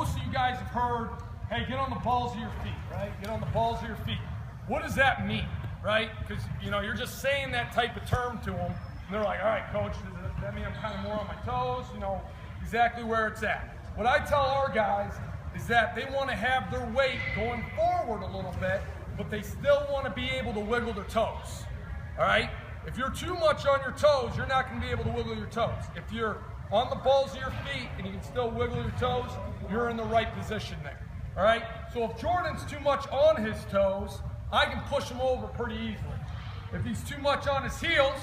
most of you guys have heard, hey, get on the balls of your feet, right? Get on the balls of your feet. What does that mean, right? Because, you know, you're just saying that type of term to them, and they're like, all right, coach, does that mean I'm kind of more on my toes? You know, exactly where it's at. What I tell our guys is that they want to have their weight going forward a little bit, but they still want to be able to wiggle their toes, all right? If you're too much on your toes, you're not going to be able to wiggle your toes. If you're on the balls of your feet and you can still wiggle your toes, you're in the right position there, all right? So if Jordan's too much on his toes, I can push him over pretty easily. If he's too much on his heels,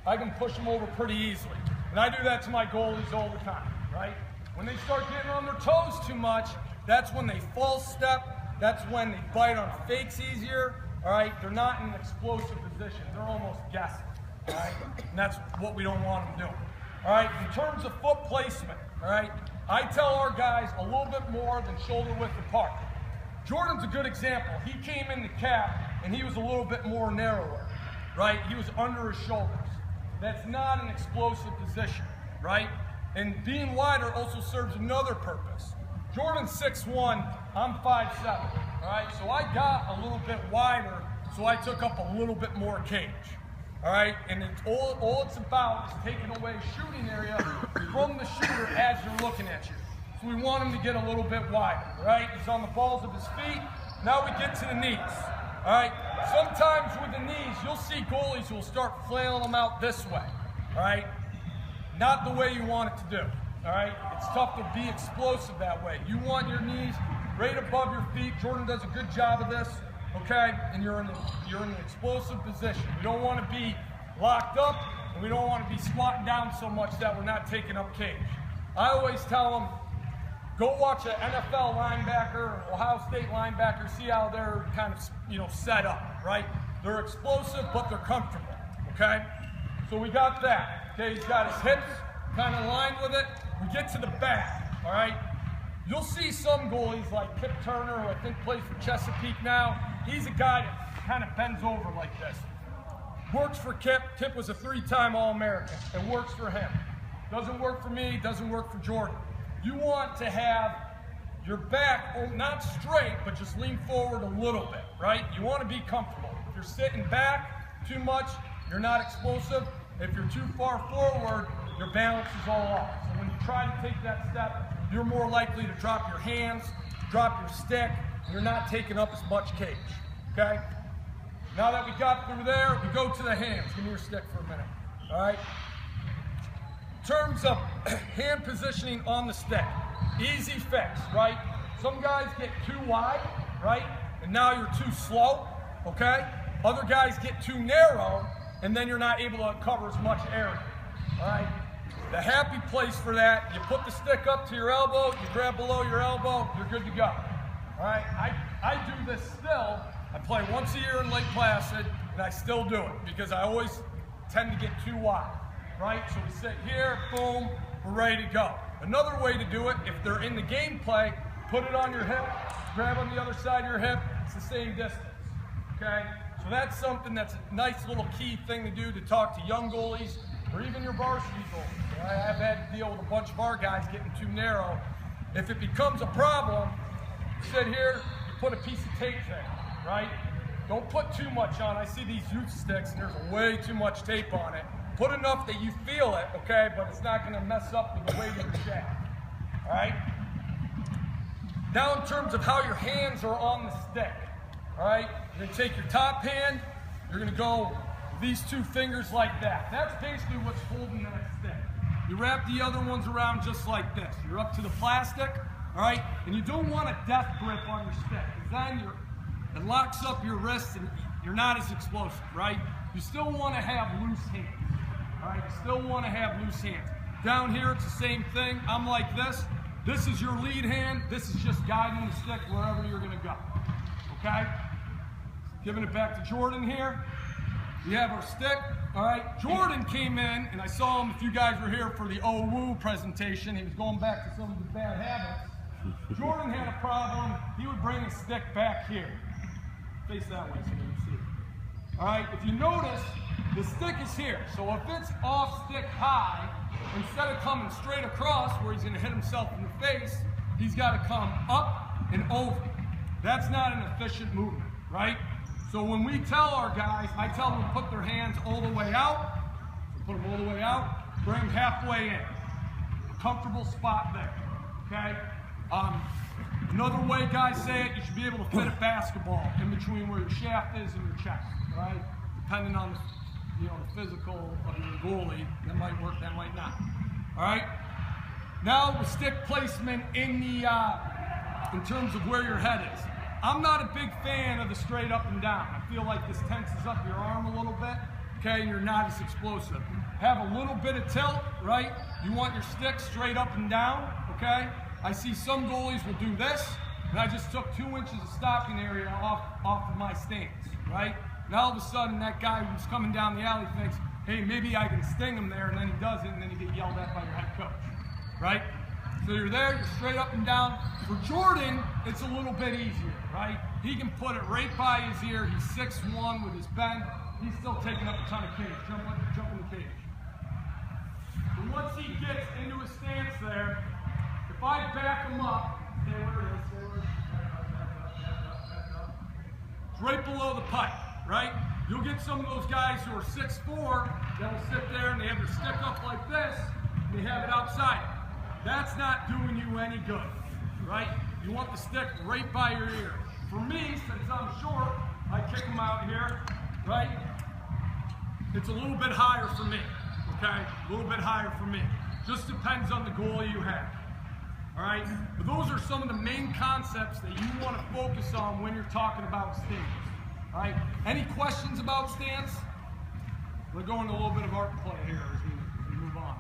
I can push him over pretty easily. And I do that to my goalies all the time, right? When they start getting on their toes too much, that's when they false step, that's when they bite on fakes easier, all right? They're not in an explosive position, they're almost guessing, all right? And that's what we don't want them doing. All right, in terms of foot placement, all right, I tell our guys a little bit more than shoulder width apart. Jordan's a good example. He came in the cap and he was a little bit more narrower, right? He was under his shoulders. That's not an explosive position, right? And being wider also serves another purpose. Jordan's 6'1", I'm 5'7", all right? So I got a little bit wider, so I took up a little bit more cage. All right, and it's all it's about is taking away shooting area from the shooter as you're looking at you. So we want him to get a little bit wider, right? He's on the balls of his feet. Now we get to the knees, all right? Sometimes with the knees, you'll see goalies who will start flailing them out this way, all right? Not the way you want it to do, all right? It's tough to be explosive that way. You want your knees right above your feet. Jordan does a good job of this. Okay, and you're in an explosive position. We don't want to be locked up, and we don't want to be squatting down so much that we're not taking up cage. I always tell them, go watch an NFL linebacker or Ohio State linebacker, see how they're kind of, you know, set up, right? They're explosive, but they're comfortable, okay? So we got that. Okay, he's got his hips kind of lined with it. We get to the back, all right? You'll see some goalies like Kip Turner, who I think plays for Chesapeake now. He's a guy that kind of bends over like this. Works for Kip. Kip was a 3-time All-American. It works for him. Doesn't work for me, doesn't work for Jordan. You want to have your back, not straight, but just lean forward a little bit, right? You want to be comfortable. If you're sitting back too much, you're not explosive. If you're too far forward, your balance is all off. So when you try to take that step, you're more likely to drop your hands, drop your stick, and you're not taking up as much cage, okay? Now that we got through there, we go to the hands. Give me your stick for a minute, all right? In terms of hand positioning on the stick, easy fix, right? Some guys get too wide, right? And now you're too slow, okay? Other guys get too narrow, and then you're not able to cover as much area, all right? The happy place for that, you put the stick up to your elbow, you grab below your elbow, you're good to go. All right, I do this still. I play once a year in Lake Placid, and I still do it because I always tend to get too wide, right? So we sit here, boom, we're ready to go. Another way to do it, if they're in the gameplay, put it on your hip, grab on the other side of your hip, it's the same distance, okay? So that's something that's a nice little key thing to do to talk to young goalies, or even your varsity goalies. I have had to deal with a bunch of our guys getting too narrow. If it becomes a problem, you sit here, you put a piece of tape there, right? Don't put too much on. I see these youth sticks and there's way too much tape on it. Put enough that you feel it, okay, but it's not gonna mess up with the weight of your shaft, all right? Now in terms of how your hands are on the stick, all right? You're gonna take your top hand, you're gonna go these two fingers like that. That's basically what's holding that stick. You wrap the other ones around just like this. You're up to the plastic, all right? And you don't want a death grip on your stick, because then it locks up your wrists and you're not as explosive, right? You still want to have loose hands, all right? You still want to have loose hands. Down here, it's the same thing. I'm like this. This is your lead hand. This is just guiding the stick wherever you're going to go, okay? Giving it back to Jordan here. We have our stick, all right? Jordan came in, and I saw him, if you guys were here for the OWOO presentation, he was going back to some of his bad habits. Jordan had a problem. He would bring his stick back here. Face that way so you can see it. All right, if you notice, the stick is here. So if it's off stick high, instead of coming straight across where he's gonna hit himself in the face, he's got to come up and over. That's not an efficient movement, right? So when we tell our guys, I tell them to put their hands all the way out, so put them all the way out, bring them halfway in. Comfortable spot there, okay? Another way guys say it, you should be able to fit a basketball in between where your shaft is and your chest, right? Depending on the physical of your goalie, that might work, that might not. All right. Now the stick placement in terms of where your head is. I'm not a big fan of the straight up and down. I feel like this tenses up your arm a little bit, okay, and you're not as explosive. Have a little bit of tilt, right? You want your stick straight up and down, okay? I see some goalies will do this, and I just took 2 inches of stopping area off of my stance, right? Now all of a sudden that guy who's coming down the alley thinks, hey, maybe I can sting him there, and then he doesn't, and then you get yelled at by your head coach, right? So you're there, you're straight up and down. For Jordan, it's a little bit easier, right? He can put it right by his ear. He's 6'1" with his bend. He's still taking up a ton of cage. Jump in the cage. And once he gets into his stance there, if I back him up, stay where it is, it's right below the pipe, right? You'll get some of those guys who are 6'4" that will sit there and they have their stick up like this, and they have it outside. That's not doing you any good, right? You want the stick right by your ear. For me, since I'm short, I kick them out here, right? It's a little bit higher for me, okay? A little bit higher for me. Just depends on the goalie you have, all right? But those are some of the main concepts that you want to focus on when you're talking about stance, all right? Any questions about stance? We're going to a little bit of art play here as we move on.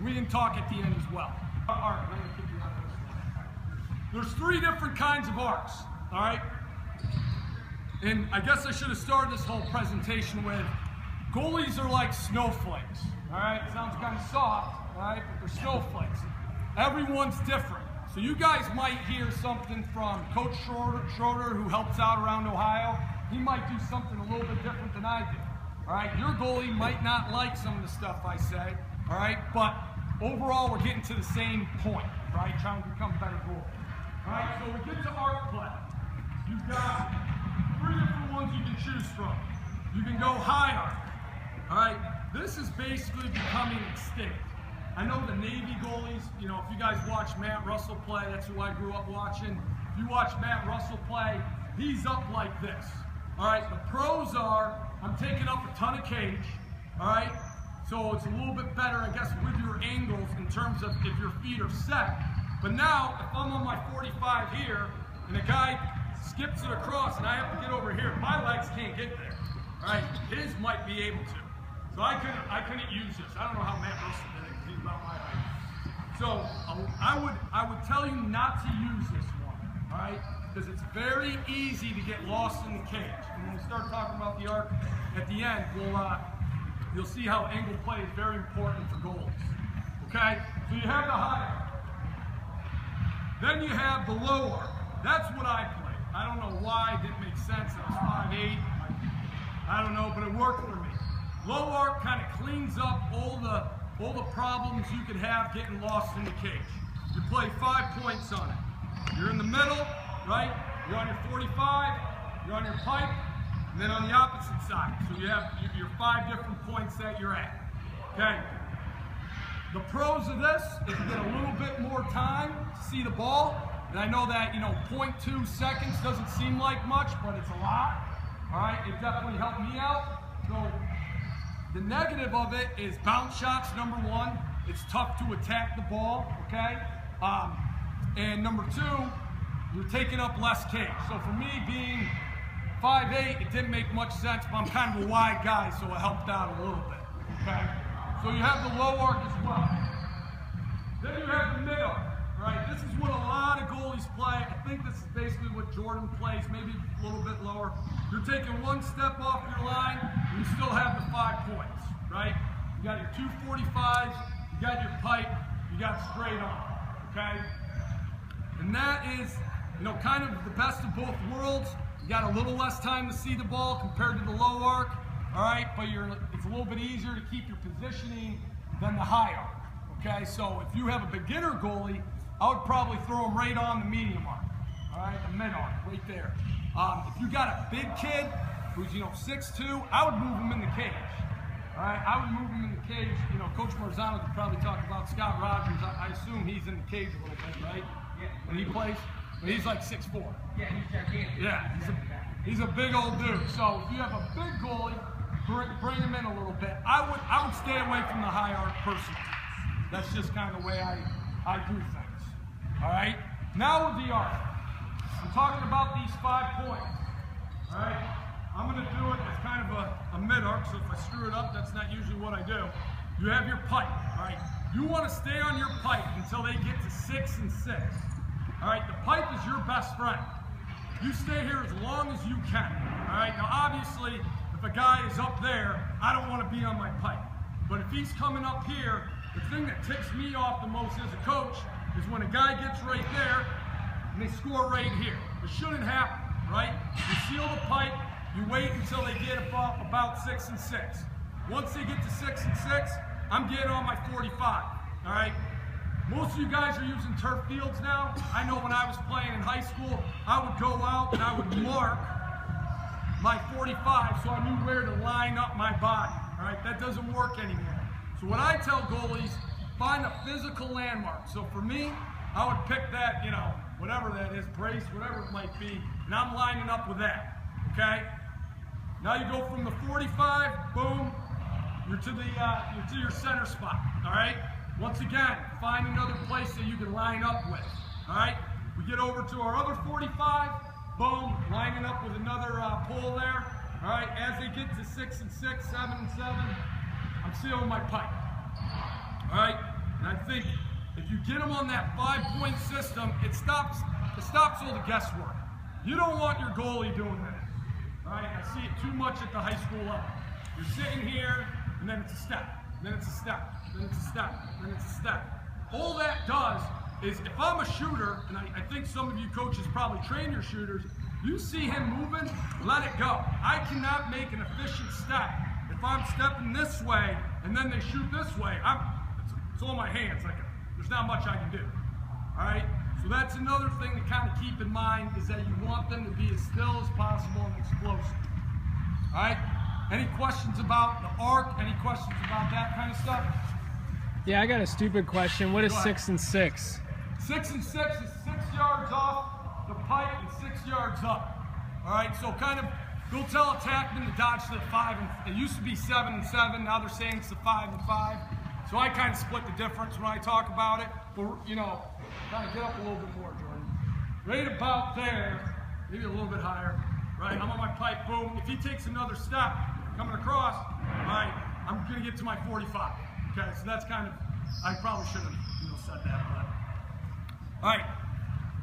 We can talk at the end as well. Art, I'm gonna kick you out of this. There's 3 different kinds of arcs, all right? And I guess I should have started this whole presentation with, goalies are like snowflakes, all right? It sounds kind of soft, all right, but they're snowflakes. Everyone's different. So you guys might hear something from Coach Schroeder, who helps out around Ohio. He might do something a little bit different than I do, all right? Your goalie might not like some of the stuff I say, all right? But overall, we're getting to the same point, right? Trying to become better goalies. All right, so we get to arc play. You've got 3 different ones you can choose from. You can go high arc. All right, this is basically becoming extinct. I know the Navy goalies, if you guys watch Matt Russell play, that's who I grew up watching. If you watch Matt Russell play, he's up like this. All right, the pros are, I'm taking up a ton of cage, all right? So it's a little bit better, I guess, with your angles in terms of if your feet are set. But now, if I'm on my 45 here, and a guy skips it across and I have to get over here, my legs can't get there, all right? His might be able to. So I couldn't use this. I don't know how Matt Russell did it, because he's about my height. So I would tell you not to use this one, all right? Because it's very easy to get lost in the cage. And when we start talking about the arc at the end, you'll see how angle play is very important for goalies. Okay? So you have the high arc. Then you have the low arc. That's what I play. I don't know why it didn't make sense. It was 5'8". I don't know, but it worked for me. Low arc kind of cleans up all the problems you could have getting lost in the cage. You play 5 points on it. You're in the middle, right? You're on your 45, you're on your pipe, and then on the opposite side. So you have your 5 different points that you're at, okay? The pros of this is you get a little bit more time to see the ball. And I know that, 0.2 seconds doesn't seem like much, but it's a lot. All right, it definitely helped me out. So the negative of it is bounce shots, number 1. It's tough to attack the ball, okay? And number 2, you're taking up less cage. So for me being 5'8", it didn't make much sense, but I'm kind of a wide guy, so it helped out a little bit, okay? So you have the low arc as well. Then you have the mid arc, all right? This is what a lot of goalies play. I think this is basically what Jordan plays, maybe a little bit lower. You're taking 1 step off your line, and you still have the 5 points, right? You got your 245s, you got your pipe, you got straight on, okay? And that is, kind of the best of both worlds. You got a little less time to see the ball compared to the low arc, all right? But it's a little bit easier to keep your positioning than the high arc, okay? So if you have a beginner goalie, I would probably throw him right on the medium arc, all right, the mid arc, right there. If you got a big kid who's, 6'2", I would move him in the cage. All right, I would move him in the cage. Coach Marzano could probably talk about Scott Rogers. I assume he's in the cage a little bit, right? Yeah. When he plays, but he's like 6'4". Yeah, he's gigantic. Yeah, he's a big old dude. So if you have a big goalie, bring him in a little bit. I would stay away from the high arc personally. That's just kind of the way I do things. All right. Now with the arc, I'm talking about these 5 points. All right. I'm going to do it as kind of a mid-arc, so if I screw it up, that's not usually what I do. You have your pipe, all right? You want to stay on your pipe until they get to 6 and 6. All right, the pipe is your best friend. You stay here as long as you can, all right? Now, obviously, if a guy is up there, I don't want to be on my pipe. But if he's coming up here, the thing that ticks me off the most as a coach is when a guy gets right there and they score right here. It shouldn't happen, right? You seal the pipe. You wait until they get about 6 and 6. Once they get to 6 and 6, I'm getting on my 45, all right? Most of you guys are using turf fields now. I know when I was playing in high school, I would go out and I would mark my 45 so I knew where to line up my body, all right? That doesn't work anymore. So what I tell goalies, find a physical landmark. So for me, I would pick that, whatever that is, brace, whatever it might be, and I'm lining up with that, okay? Now you go from the 45, boom, you're to your center spot, all right? Once again, find another place that you can line up with, all right? We get over to our other 45, boom, lining up with another pole there, all right? As they get to 6 and 6, 7 and 7, I'm sealing my pipe, all right? And I think if you get them on that 5-point system, it stops all the guesswork. You don't want your goalie doing that. All right, I see it too much at the high school level. You're sitting here, and then it's a step, then it's a step, then it's a step, then it's a step. All that does is, if I'm a shooter, and I think some of you coaches probably train your shooters, you see him moving, let it go. I cannot make an efficient step if I'm stepping this way, and then they shoot this way. It's all my hands. There's not much I can do. All right. So that's another thing to kind of keep in mind, is that you want them to be as still as possible and explosive. All right? Any questions about the arc? Any questions about that kind of stuff? Yeah, I got a stupid question. What is 6 and 6? 6 and 6 is 6 yards off the pipe and 6 yards up. All right? So kind of, we'll tell attackmen to dodge to the 5 and it used to be 7 and 7. Now they're saying it's the 5 and 5. So I kind of split the difference when I talk about it. But kind of get up a little bit more, Jordan. Right about there, maybe a little bit higher. Right, I'm on my pipe, boom. If he takes another step coming across, all right, I'm gonna get to my 45. Okay, so that's kind of, I probably should have said that, but. All right,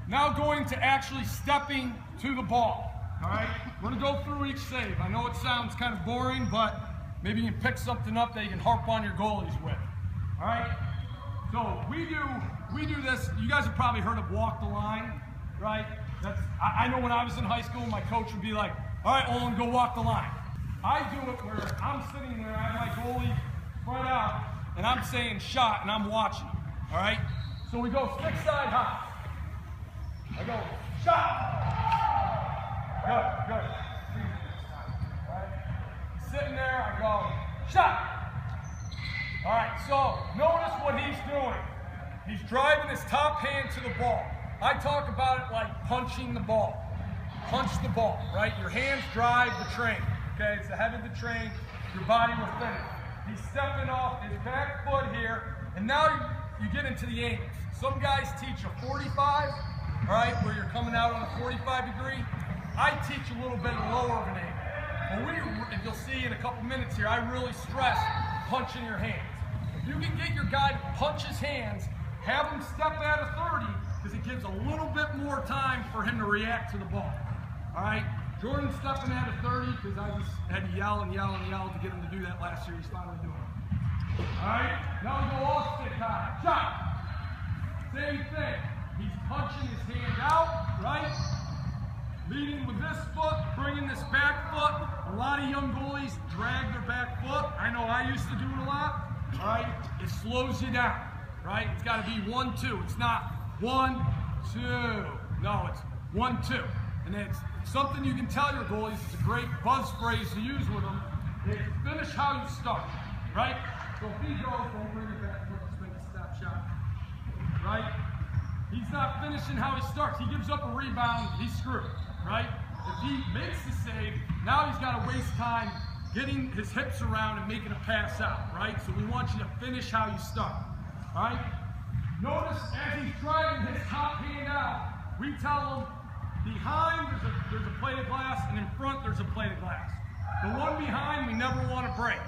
now going to actually stepping to the ball. All right, we're gonna go through each save. I know it sounds kind of boring, but maybe you can pick something up that you can harp on your goalies with. All right, so we do this. You guys have probably heard of walk the line, right? I know when I was in high school, my coach would be like, all right, Olin, go walk the line. I do it where I'm sitting there, I have my goalie spread out, and I'm saying shot, and I'm watching, all right? So we go stick side high. I go, shot. Good. All right? Sitting there, I go, shot. All right, so notice what he's doing. He's driving his top hand to the ball. I talk about it like punching the ball. Punch the ball, right? Your hands drive the train, okay? It's the head of the train. Your body will finish. He's stepping off his back foot here, and now you get into the angles. Some guys teach a 45, all right, where you're coming out on a 45 degree. I teach a little bit lower of an angle. But you'll see in a couple minutes here, I really stress punching your hands. If you can get your guy to punch his hands, have him step at a 30, because it gives a little bit more time for him to react to the ball. All right, Jordan's stepping at a 30 because I just had to yell and yell and yell to get him to do that last year. He's finally doing it. All right, now we go off stick high. Shot. Same thing. He's punching his hand out, right? Leading with this foot, bringing this back foot. A lot of young goalies drag their back foot. I know I used to do it a lot. All right, it slows you down, right? It's got to be 1-2. It's not 1, 2. No, it's 1, 2. And it's something you can tell your goalies. It's a great buzz phrase to use with them. It's finish how you start, right? So if he goes, don't bring it back, let's make a stop shot, right? He's not finishing how he starts. He gives up a rebound, he's screwed, right? If he makes the save, now he's got to waste time getting his hips around and making a pass out, right? So we want you to finish how you start, all right? Notice as he's driving his top hand out, we tell him behind there's a plate of glass, and in front there's a plate of glass. The one behind we never want to break.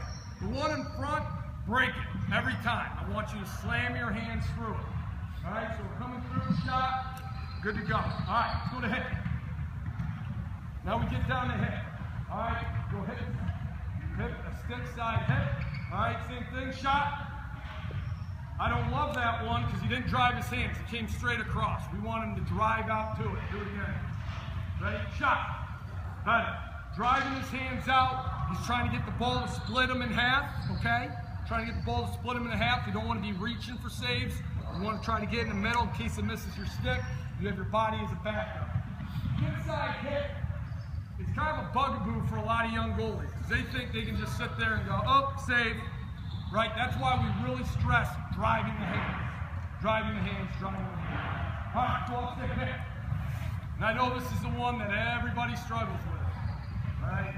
The one in front, break it every time. I want you to slam your hands through it. All right, so we're coming through the shot, good to go. All right, let's go to hit. Now we get down to hit. All right, go hit. Hit a stick side hit. All right, same thing, shot. I don't love that one because he didn't drive his hands. He came straight across. We want him to drive out to it. Do it again. Ready? Shot. Better. Driving his hands out. He's trying to get the ball to split him in half, okay? Trying to get the ball to split him in half. You don't want to be reaching for saves. You want to try to get in the middle in case it misses your stick. You have your body as a backup. Inside hit is kind of a bugaboo for a lot of young goalies because they think they can just sit there and go, oh, save. Right? That's why we really stress driving the hands. Driving the hands, driving the hands. All right, go off stick hit. And I know this is the one that everybody struggles with. All right?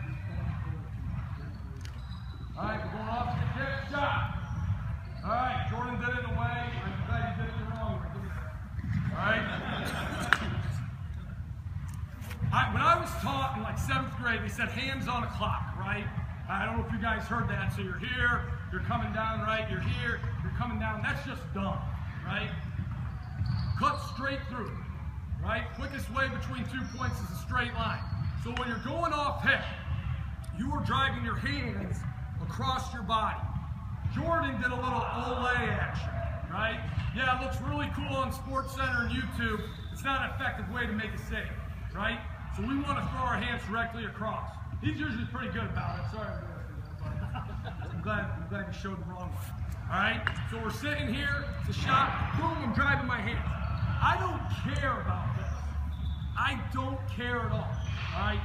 All right, we're going off stick hit, shot. All right, Jordan did it in a way. I'm glad he did it the wrong way. All right? When I was taught in like 7th grade, they said hands on a clock, right? I don't know if you guys heard that. So you're here, you're coming down, right? You're here, you're coming down. That's just dumb, right? Cut straight through, right? Quickest way between 2 points is a straight line. So when you're going off hit, you are driving your hands across your body. Jordan did a little ole action, right? Yeah, it looks really cool on SportsCenter and YouTube. It's not an effective way to make a save, right? So we want to throw our hands directly across. He's usually pretty good about it. Sorry, I'm glad you showed the wrong one. All right, so we're sitting here. It's a shot. Boom! I'm driving my hands. I don't care about this. I don't care at all. All right.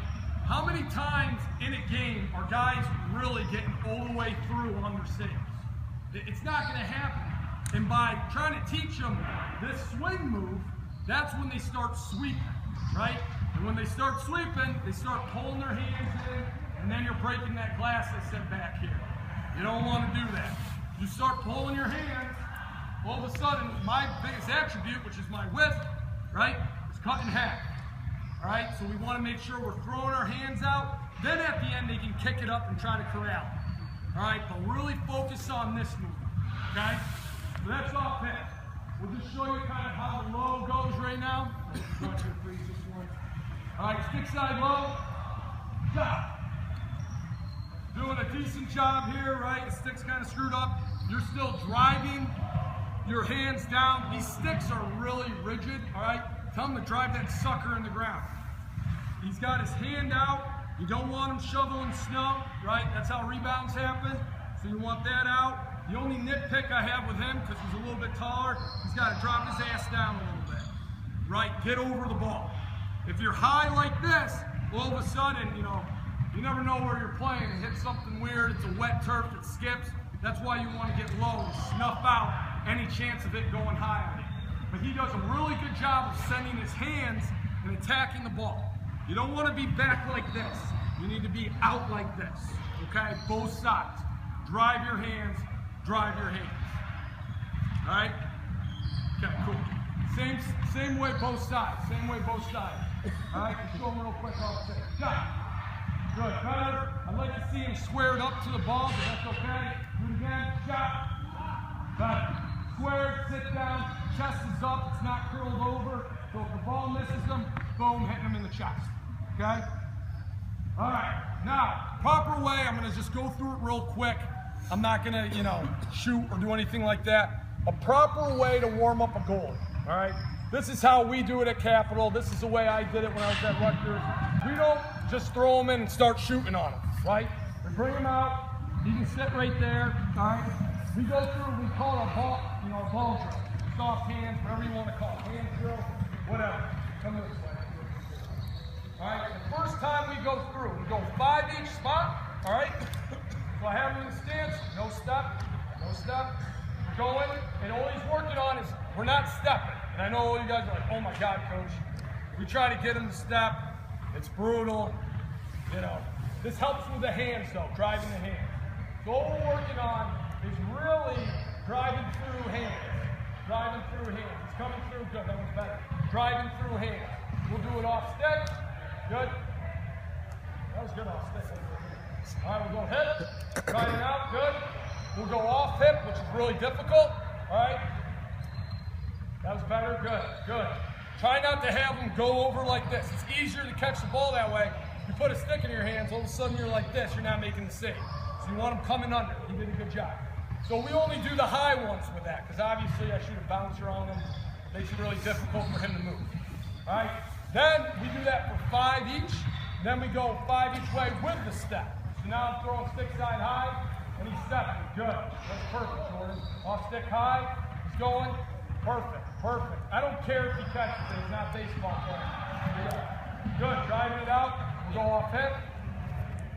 How many times in a game are guys really getting all the way through on their saves? It's not going to happen. And by trying to teach them this swing move, that's when they start sweeping, right? And when they start sweeping, they start pulling their hands in, and then you're breaking that glass I said back here. You don't want to do that. You start pulling your hands, all of a sudden, my biggest attribute, which is my width, right, is cut in half. All right, so we want to make sure we're throwing our hands out. Then at the end, they can kick it up and try to corral it. All right, but really focus on this move, okay? So that's off hit. We'll just show you kind of how the low goes right now. All right, stick side low, shot. Doing a decent job here, right? The stick's kind of screwed up. You're still driving your hands down. These sticks are really rigid, all right? Tell him to drive that sucker in the ground. He's got his hand out. You don't want him shoveling snow, right? That's how rebounds happen. So you want that out. The only nitpick I have with him, because he's a little bit taller, he's got to drop his ass down a little bit, right? Get over the ball. If you're high like this, all of a sudden, you never know where you're playing. It hits something weird. It's a wet turf. It skips. That's why you want to get low and snuff out any chance of it going high on you. But he does a really good job of sending his hands and attacking the ball. You don't want to be back like this. You need to be out like this, okay? Both sides. Drive your hands, drive your hands. All right? Okay, cool. Same way both sides, same way both sides. All right, let's show them real quick off the shot. Good, better. I'd like to see him squared up to the ball, but that's okay. Do it again, shot. Better. Squared, sit down, chest is up, it's not curled over. So if the ball misses him, boom, hitting him in the chest. Okay? All right, now, proper way, I'm gonna just go through it real quick. I'm not gonna, shoot or do anything like that. A proper way to warm up a goalie, all right? This is how we do it at Capitol. This is the way I did it when I was at Rutgers. We don't just throw them in and start shooting on them, right? We bring them out, you can sit right there, all right? We go through, we call it a ball drill. soft hands, whatever you want to call it, hand drill, whatever. Come this way. All right, the first time we go through, we go 5 each spot, all right? So I have him in the stance, no step, no step. We're going, and all he's working on is we're not stepping. And I know all you guys are like, oh my God, coach. We try to get him to step, it's brutal, you know. This helps with the hands though, driving the hands. So all we're working on is really driving through hands. Driving through hands. It's coming through, good, that one's better. Driving through hands. We'll do it off stick, good. That was good off stick. All right, we'll go hip, try it out, good. We'll go off hip, which is really difficult, all right. That was better, good, good. Try not to have them go over like this. It's easier to catch the ball that way. You put a stick in your hands, all of a sudden you're like this, you're not making the save. So you want them coming under. He did a good job. So we only do the high ones with that, because obviously I shoot a bouncer on them. Makes it really difficult for him to move. All right? Then we do that for 5 each. Then we go 5 each way with the step. So now I'm throwing stick side high, and he's stepping. Good. That's perfect, Jordan. Off stick high, he's going. Perfect, perfect. I don't care if he catches it. It's not baseball playing. Good. Driving it out. We'll go off hip.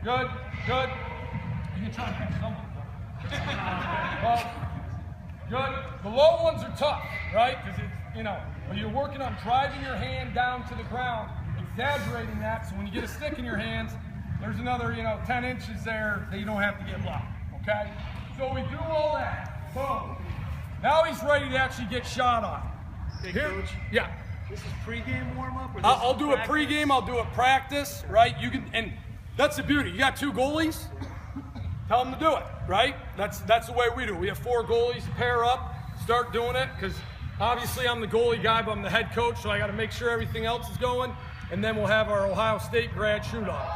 Good, good. You can try to catch someone. Well, good. The low ones are tough, right? Because it's, you know, when you're working on driving your hand down to the ground, exaggerating that, so when you get a stick in your hands, there's another, 10 inches there that you don't have to get locked, okay? So we do all that. Boom. Now he's ready to actually get shot on. Hey, Here, Coach. yeah. This is pregame warm-up? I'll do a pregame, I'll do a practice, right? You can, and that's the beauty. You got 2 goalies, tell them to do it, right? That's the way we do it. We have 4 goalies, pair up, start doing it, because obviously I'm the goalie guy, but I'm the head coach, so I got to make sure everything else is going, and then we'll have our Ohio State grad shoot on,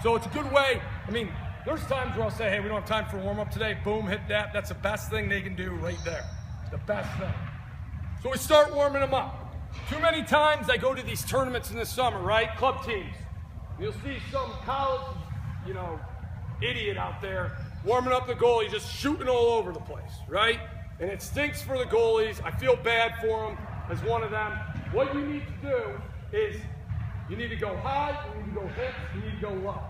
So it's a good way. I mean, there's times where I'll say, hey, we don't have time for warm-up today. Boom, hit that. That's the best thing they can do right there. The best thing. So we start warming them up. Too many times I go to these tournaments in the summer, right? Club teams. You'll see some college, idiot out there warming up the goalie, just shooting all over the place, right? And it stinks for the goalies. I feel bad for them as one of them. What you need to do is you need to go high, you need to go hip, you need to go low.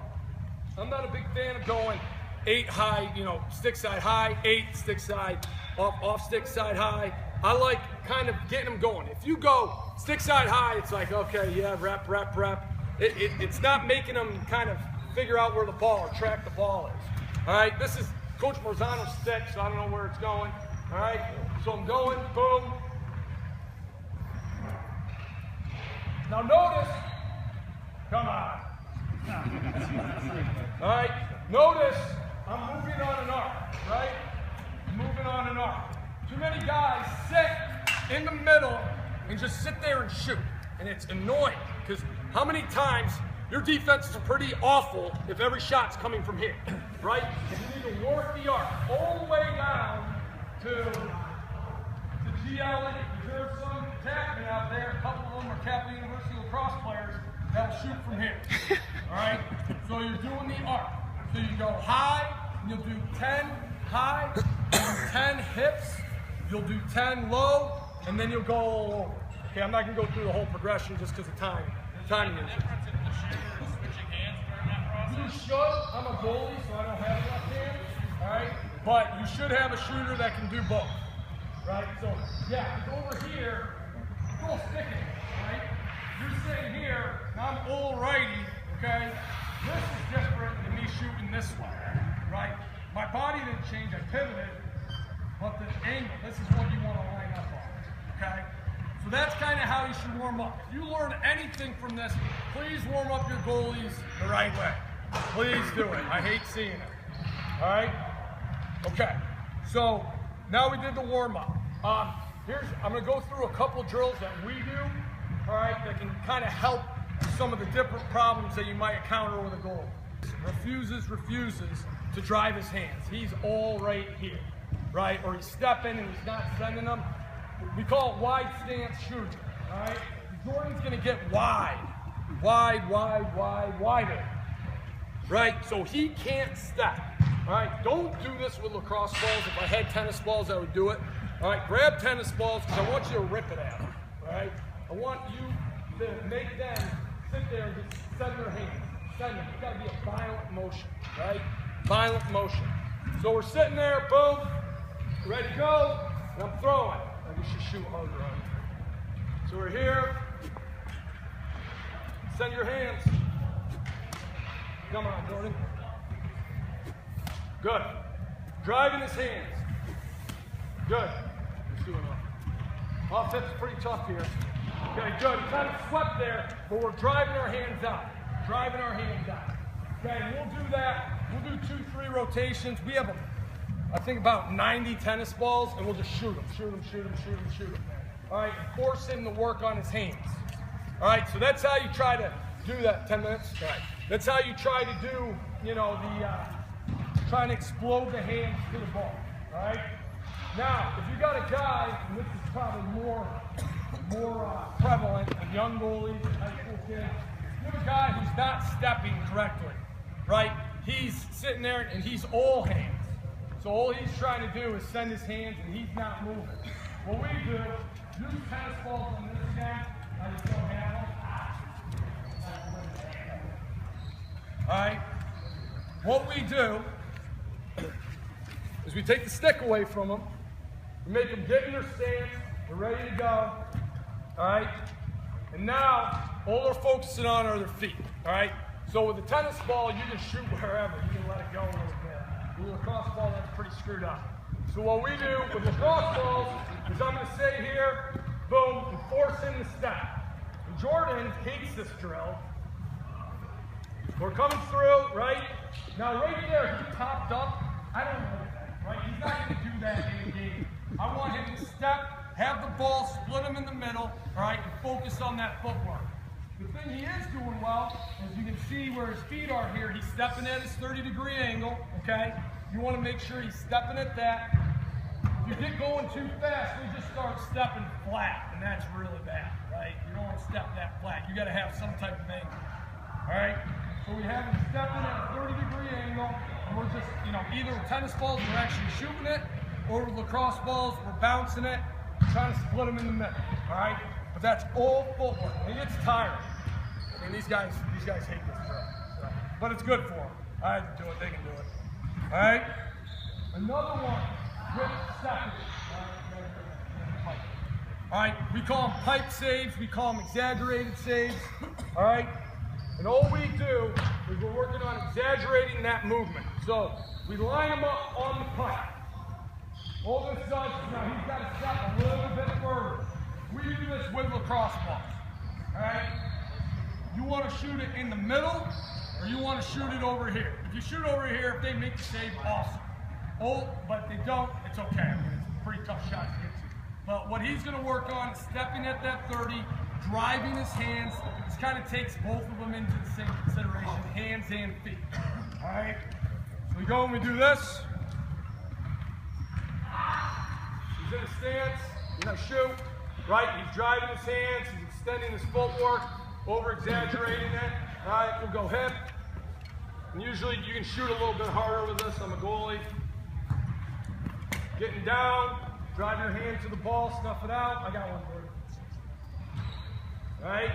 I'm not a big fan of going 8 high, stick side high, 8 stick side, off stick side high. I like kind of getting them going. If you go stick side high, it's like, okay, yeah, rep. It's not making them kind of figure out where the ball or track the ball is. All right, this is Coach Marzano's stick, so I don't know where it's going. All right, so I'm going, boom. Now notice, come on. All right, notice I'm moving on an arc, right? Moving on an arc. Too many guys sit in the middle and just sit there and shoot. And it's annoying, because how many times your defense is pretty awful if every shot's coming from here, right? You need to work the arc all the way down to GLE. There's some attackmen out there, a couple of them are Capital University lacrosse players that'll shoot from here, all right? So you're doing the arc. So you go high, and you'll do 10 high, and 10 hips, you'll do 10 low, and then you'll go all over. Okay, I'm not gonna go through the whole progression just because of time. Timing issue. You should. I'm a goalie, so I don't have left hand. All right, but you should have a shooter that can do both. Right. So yeah, over here, go sticking. Right. You're sitting here, and I'm all righty. Okay. This is different than me shooting this way. Right. My body didn't change. I pivoted, but the angle. This is what you want to line up on. Okay. So that's kind of how you should warm up. If you learn anything from this, please warm up your goalies the right way. Please do it. I hate seeing it. All right? Okay. So now we did the warm up. I'm going to go through a couple drills that we do, all right, that can kind of help some of the different problems that you might encounter with a goalie. Refuses to drive his hands. He's all right here, right? Or he's stepping and he's not sending them. We call it wide stance shooting, all right? Jordan's gonna get wider, right? So he can't step, all right? Don't do this with lacrosse balls. If I had tennis balls, I would do it. All right, grab tennis balls because I want you to rip it at them. All right? I want you to make them sit there and just send their hands. Send them. It's got to be a violent motion, right? Violent motion. So we're sitting there, boom, ready to go, and I'm throwing. I guess you shoot harder on it. So we're here. Send your hands. Come on, Jordan. Good. Driving his hands. Good. He's doing well. Offense is pretty tough here. Okay, good. Kind of swept there, but we're driving our hands out. Driving our hands out. Okay, we'll do that. We'll do 2-3 rotations. We have, I think, about 90 tennis balls, and we'll just shoot them, shoot them, shoot them, shoot them, shoot them. All right, force him to work on his hands. All right, so that's how you try to do that. 10 minutes? All right. That's how you try to do, you know, trying to explode the hands to the ball. All right? Now, if you got a guy, and this is probably more prevalent in young goalies, high school kids, you have a guy who's not stepping correctly, right? He's sitting there and he's all hands. So all he's trying to do is send his hands and he's not moving. What we do, use tennis balls on this guy. I just don't have them. All right. What we do is we take the stick away from them. We make them get in their stance. They're ready to go. All right. And now all they're focusing on are their feet. All right. So with a tennis ball, you can shoot wherever. You can let it go a little bit. With a lacrosse ball, that's pretty screwed up. So what we do with lacrosse balls is I'm going to say here, boom, and force in the step. And Jordan hates this drill. We're coming through, right? Now right there, he popped up. I don't know that, right? He's not going to do that in the game. I want him to step, have the ball, split him in the middle, all right, and focus on that footwork. The thing he is doing well, as you can see where his feet are here, he's stepping at his 30-degree angle, okay? You want to make sure he's stepping at that. If you get going too fast, we just start stepping flat, and that's really bad, right? You don't want to step that flat. You got to have some type of angle, all right? So we have him stepping at a 30-degree angle, and we're just, you know, either with tennis balls, we're actually shooting it, or with lacrosse balls, we're bouncing it, trying to split them in the middle, all right? But that's all footwork. It gets tiring. I mean, these guys hate this drill. So. But it's good for them. I had to do it, they can do it. All right? Another one, with second. All right, we call them pipe saves, we call them exaggerated saves, all right? And all we do is we're working on exaggerating that movement. So we line them up on the pipe. All this does is now he's got to step a little bit further. We do this with lacrosse balls, all right? You want to shoot it in the middle, or you want to shoot it over here. If you shoot over here, if they make the save, awesome. Oh, but if they don't, it's okay. I mean, it's a pretty tough shot to get to. But what he's going to work on is stepping at that 30, driving his hands. This kind of takes both of them into the same consideration, hands and feet. All right? So we go and we do this. He's in a stance. He's going to shoot. Right? He's driving his hands. He's extending his footwork, over-exaggerating it. All right? We'll go hip. And usually you can shoot a little bit harder with this. I'm a goalie. Getting down. Drive your hand to the ball, snuff it out. I got one for you. All right?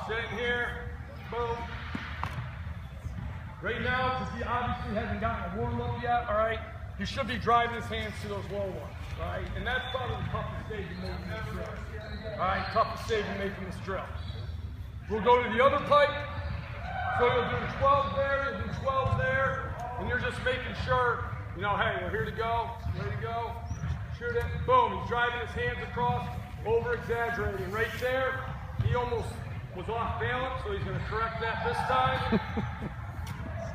Sitting here, boom. Right now, because he obviously hasn't gotten a warm-up yet, all right, he should be driving his hands to those low ones, all right? And that's probably the toughest stage in making this drill. All right, toughest stage in making this drill. We'll go to the other pipe. So you'll do 12 there, you'll do 12 there, and you're just making sure, you know, hey, we're here to go, ready to go. Shoot it, boom, he's driving his hands across, over-exaggerating. Right there, he almost was off balance, so he's going to correct that this time.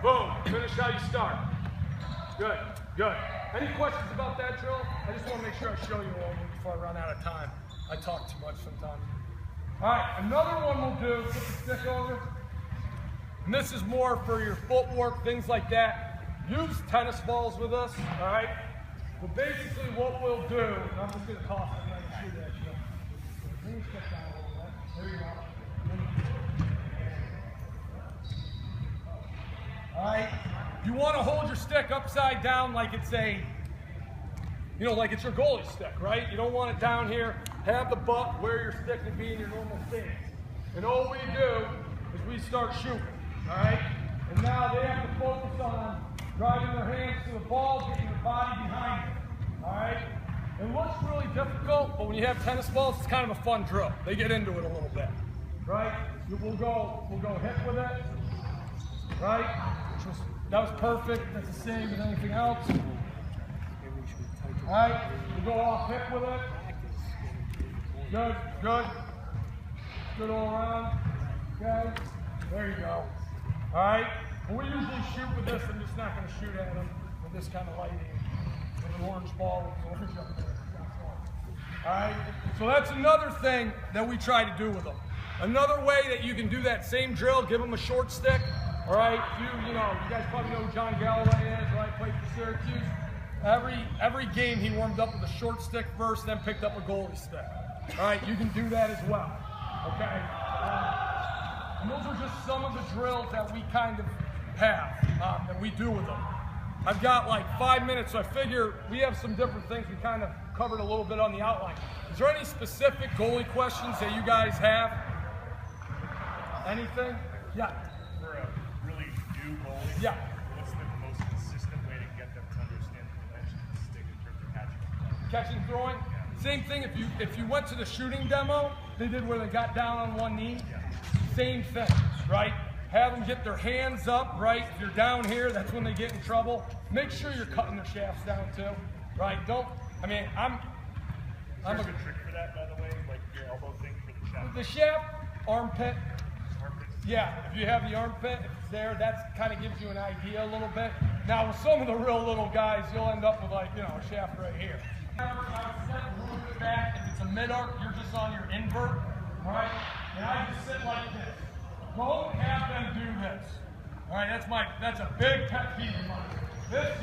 Boom, finish how you start. Good, good. Any questions about that drill? I just want to make sure I show you all before I run out of time. I talk too much sometimes. All right, another one we'll do, put the stick over. And this is more for your footwork, things like that. Use tennis balls with us, all right? Well, basically what we'll do, and I'm just going to cough, I'm not going to shoot that shit. Bring your stick down a little bit. There you go. All right. You want to hold your stick upside down like it's a you know, like it's your goalie stick, right? You don't want it down here. Have the butt where your stick would be in your normal stance. And all we do is we start shooting, all right? And now they have to focus on driving their hands to the ball, getting their body behind it, all right? It looks really difficult, but when you have tennis balls, it's kind of a fun drill. They get into it a little bit, right? We'll go hip with it, right? That was perfect. That's the same as anything else. All right, we'll go off hip with it. Good, good. Good all around. Okay, there you go. All right, well, we usually shoot with this. I'm just not going to shoot at them with this kind of lighting. With an orange ball with an orange up there. All right, so that's another thing that we try to do with them. Another way that you can do that same drill, give them a short stick. All right, you guys probably know who John Goalie is, right? Played for Syracuse. Every game he warmed up with a short stick first, then picked up a goalie stick. All right, you can do that as well. Okay, and those are just some of the drills that we kind of have that we do with them. I've got like 5 minutes, so I figure we have some different things. We kind of covered a little bit on the outline. Is there any specific goalie questions that you guys have? Anything? Yeah. For a really new goalie, yeah. What's the most consistent way to get them to understand the connection of the stick in terms of catching and throwing? Catching, throwing? Yeah. Same thing, if you went to the shooting demo, they did where they got down on one knee. Yeah. Same thing, right? Have them get their hands up, right? If you're down here, that's when they get in trouble. Make sure you're cutting their shafts down too, right? I'm a good trick for that, by the way, like your elbow thing for the shaft. The shaft, armpit. Yeah, if you have the armpit, if it's there, that kind of gives you an idea a little bit. Now with some of the real little guys, you'll end up with like, a shaft right here. I would set a little bit back. If it's a mid-arc, you're just on your invert, all right? And I just sit like this. Don't have them do this. All right, that's a big pet peeve of mine. That's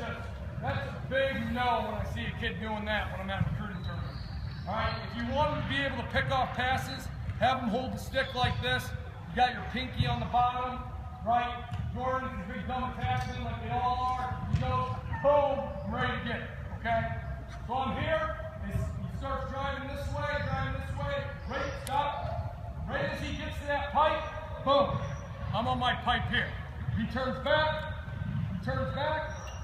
a big no when I see a kid doing that when I'm at recruiting tournament. All right, if you want them to be able to pick off passes, have them hold the stick like this. You got your pinky on the bottom, right? Jordan's a big dumb attachment like they all are. He goes, boom, I'm ready to get it, okay? So I'm here, he starts driving this way, right, stop. Right as he gets to that pipe, boom, I'm on my pipe here. He turns back,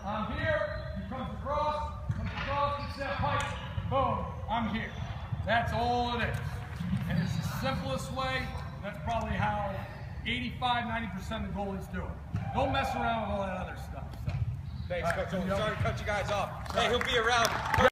I'm here, he comes across, gets that pipe, boom, I'm here. That's all it is. And it's the simplest way. That's probably how 85–90% of the goalies do it. Don't mess around with all that other stuff. So. Thanks, Coach. Sorry to cut you guys off. Hey, he'll be around.